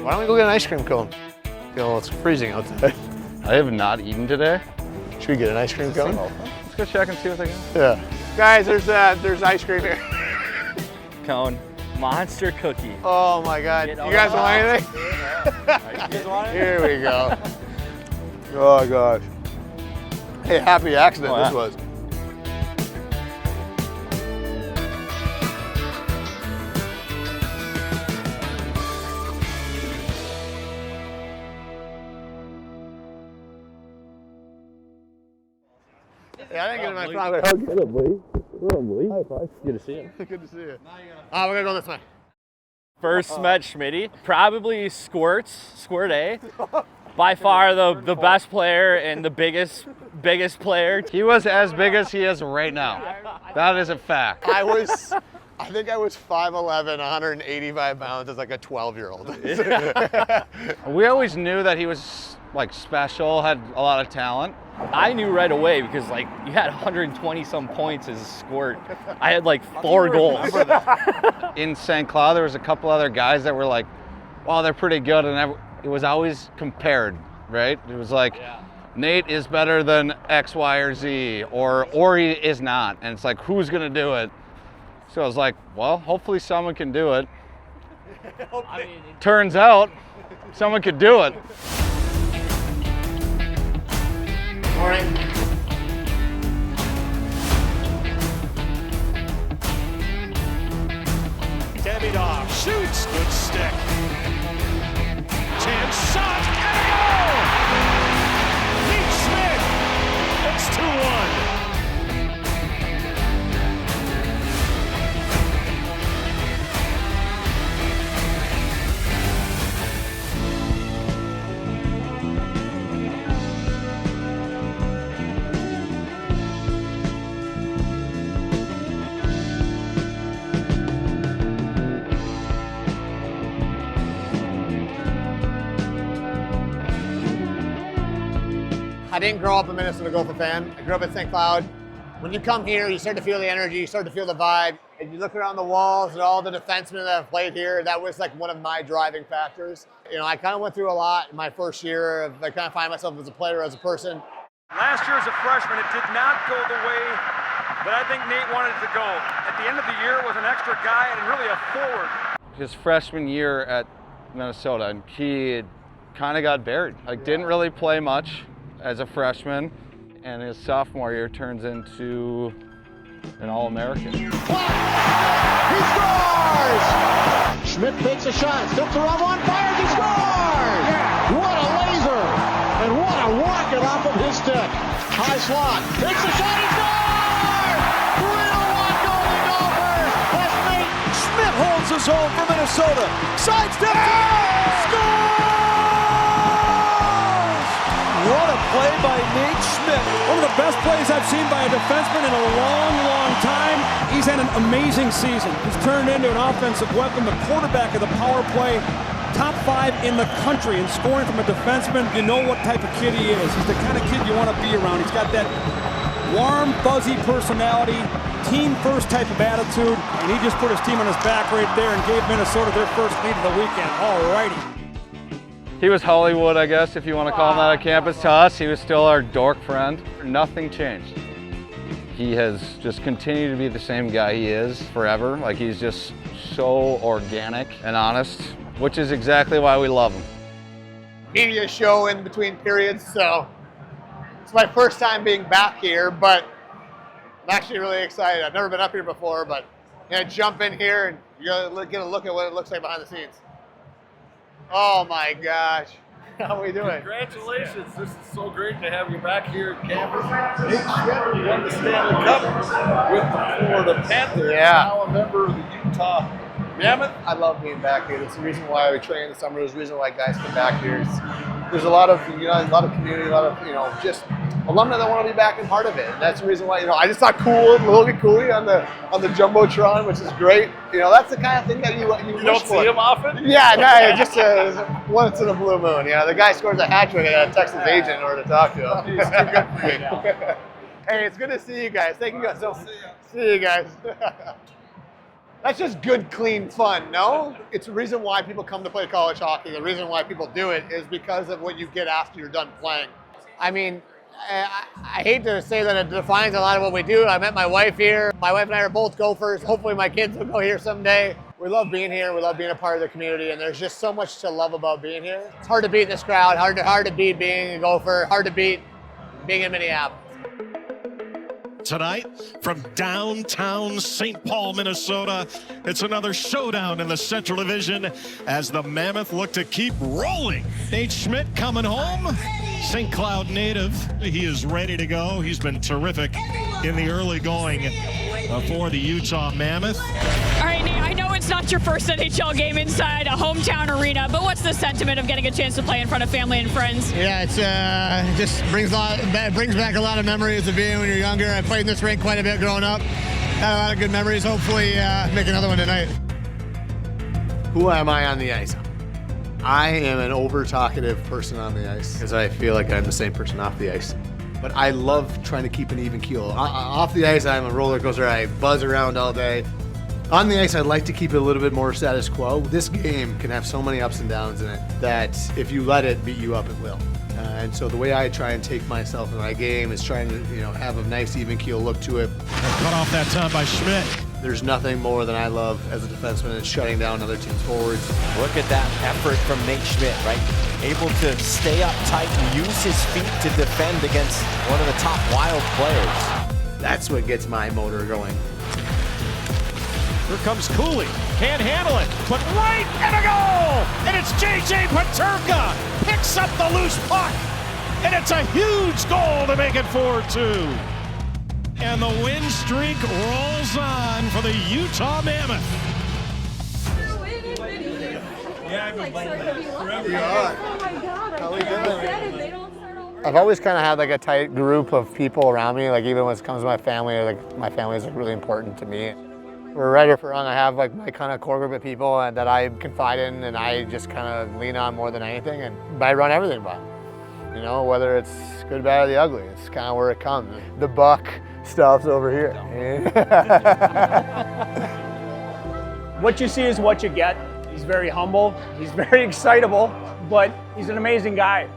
Why don't we go get an ice cream cone? You know, it's freezing outside. I have not eaten today. Should we get an ice cream cone? Let's go check and see what they got. Yeah. Guys, there's ice cream here. Cone. Monster cookie. Oh my God. You guys want anything? You guys want it? Here we go. Oh gosh. Hey, happy accident this was. Yeah, I didn't get in my phone. What up, buddy? What up, buddy? High five. Good to see you. Good to see you. We're gonna go this way. First met Schmitty. Probably Squirt A. By far the best player and the biggest player. He was as big as he is right now. That is a fact. I think I was 5'11", 185 pounds as like a 12-year-old. We always knew that he was like special, had a lot of talent. I knew right away because like you had 120 some points as a Squirt. I had like 4 goals. In St. Cloud, there was a couple other guys that were like, "Wow, they're pretty good," and it was always compared, right? It was like, Nate is better than X, Y, or Z, or he is not, and it's like, who's gonna do it? So I was like, well, hopefully someone can do it. Turns out, someone could do it. Morning. Davidoff shoots, good stick. Chance shot, and a goal! Nate Schmidt, it's 2-1. I didn't grow up a Minnesota Gopher fan. I grew up in St. Cloud. When you come here, you start to feel the energy, you start to feel the vibe. And you look around the walls and all the defensemen that have played here, that was like one of my driving factors. You know, I kind of went through a lot in my first year. I kind of find myself as a player, as a person. Last year as a freshman, it did not go the way that I think Nate wanted it to go. At the end of the year, it was an extra guy and really a forward. His freshman year at Minnesota, and he kind of got buried. Like, didn't really play much as a freshman, and his sophomore year turns into an All-American. He scores! Schmidt takes a shot, flips around one, fires, he scores! Yeah. What a laser! And what a rocket off of his stick. High slot, takes a shot, he scores! 3-1 golden Gophers! That's Nate Schmidt holds his own for Minnesota. Sidestep, scores! What a play by Nate Schmidt. One of the best plays I've seen by a defenseman in a long, long time. He's had an amazing season. He's turned into an offensive weapon, the quarterback of the power play, top 5 in the country in scoring from a defenseman. You know what type of kid he is. He's the kind of kid you want to be around. He's got that warm, fuzzy personality, team-first type of attitude, and he just put his team on his back right there and gave Minnesota their first lead of the weekend. All righty. He was Hollywood, I guess, if you want to call him that on campus. To us, he was still our dork friend. Nothing changed. He has just continued to be the same guy he is forever. Like, he's just so organic and honest, which is exactly why we love him. Media show in between periods, so it's my first time being back here, but I'm actually really excited. I've never been up here before, but I'm gonna jump in here and you're gonna get a look at what it looks like behind the scenes. Oh my gosh, how are we doing? Congratulations, this is so great to have you back here at campus. Nate Schmidt won the Stanley Cup with the Florida Panthers, now a member of the Utah Mammoth. I love being back here. It's the reason why we train in the summer. There's the reason why guys come back here. There's a lot of, a lot of community, a lot of, just alumni that want to be back and part of it. And that's the reason why, I just saw Logan Cooley on the Jumbotron, which is great. That's the kind of thing that you don't see him often? Yeah, no, just once in a blue moon. The guy scores a hat trick and I text his agent in order to talk to him. He's too good for you now. Hey, it's good to see you guys. Thank you guys. See you guys. That's just good, clean fun, no? It's the reason why people come to play college hockey. The reason why people do it is because of what you get after you're done playing. I mean, I hate to say that it defines a lot of what we do. I met my wife here. My wife and I are both Gophers. Hopefully my kids will go here someday. We love being here. We love being a part of the community, and there's just so much to love about being here. It's hard to beat this crowd, hard to beat being a Gopher, hard to beat being in Minneapolis. Tonight, from downtown St. Paul, Minnesota, it's another showdown in the Central Division as the Mammoth look to keep rolling. Nate Schmidt coming home, St. Cloud native. He is ready to go. He's been terrific in the early going for the Utah Mammoth. All right, Nate, I know it's not your first NHL game inside a hometown arena, but what's the sentiment of getting a chance to play in front of family and friends? Yeah, it just brings back a lot of memories of being when you're younger. I played in this rink quite a bit growing up. Had a lot of good memories. Hopefully make another one tonight. Who am I on the ice? I am an over-talkative person on the ice because I feel like I'm the same person off the ice. But I love trying to keep an even keel. Off the ice, I'm a roller coaster. I buzz around all day. On the ice, I'd like to keep it a little bit more status quo. This game can have so many ups and downs in it that if you let it beat you up, it will. And so the way I try and take myself in my game is trying to, have a nice even keel look to it. Cut off that time by Schmidt. There's nothing more than I love as a defenseman than shutting down other teams' forwards. Look at that effort from Nate Schmidt, right? Able to stay up tight and use his feet to defend against one of the top Wild players. That's what gets my motor going. Here comes Cooley. Can't handle it, but right and a goal! And it's J.J. Paterka picks up the loose puck. And it's a huge goal to make it 4-2. And the win streak rolls on for the Utah Mammoth. I've always kind of had like a tight group of people around me, like even when it comes to my family, like my family is like really important to me. We're right or wrong, I have like my kind of core group of people that I confide in and I just kind of lean on more than anything, and I run everything by. Whether it's good, bad, or the ugly, it's kind of where it comes. The buck stuff's over here. What you see is what you get. He's very humble, he's very excitable, but he's an amazing guy.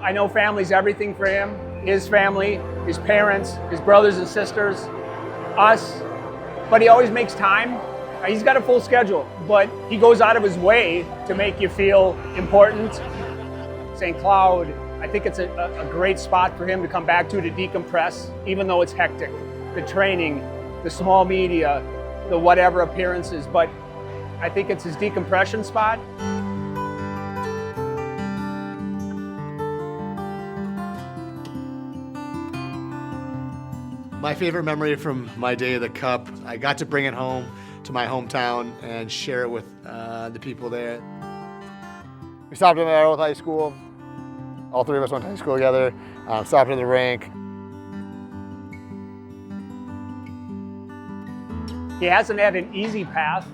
I know family's everything for him. His family, his parents, his brothers and sisters, us, but he always makes time. He's got a full schedule, but he goes out of his way to make you feel important. St. Cloud, I think it's a great spot for him to come back to decompress, even though it's hectic. The training, the small media, the whatever appearances, but I think it's his decompression spot. My favorite memory from my day of the Cup, I got to bring it home to my hometown and share it with the people there. We stopped in at High School. All three of us went to high school together, stopped at the rink. He hasn't had an easy path,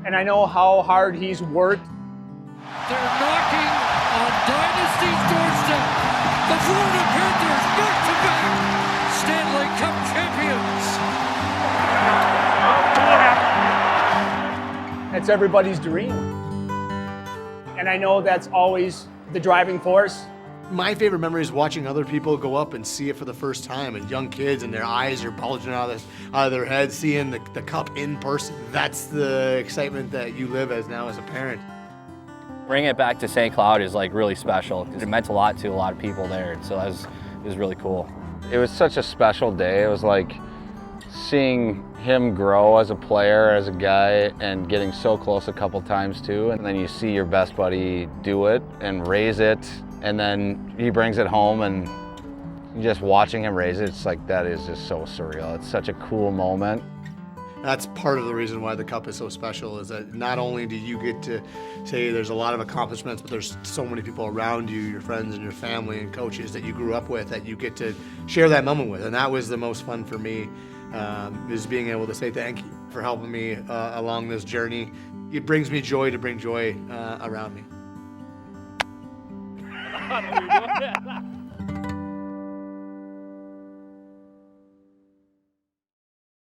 and I know how hard he's worked. They're knocking on Dynasty's doorstep. The Florida Panthers back-to-back Stanley Cup champions. That's everybody's dream. And I know that's always the driving force. My favorite memory is watching other people go up and see it for the first time, and young kids and their eyes are bulging out of their heads, seeing the Cup in person. That's the excitement that you live as now as a parent. Bringing it back to St. Cloud is like really special because it meant a lot to a lot of people there. So it was really cool. It was such a special day. It was like seeing him grow as a player, as a guy, and getting so close a couple times too. And then you see your best buddy do it and raise it, and then he brings it home, and just watching him raise it, it's like, that is just so surreal. It's such a cool moment. That's part of the reason why the Cup is so special, is that not only do you get to say there's a lot of accomplishments, but there's so many people around you, your friends and your family and coaches that you grew up with, that you get to share that moment with. And that was the most fun for me, is being able to say thank you for helping me along this journey. It brings me joy to bring joy around me.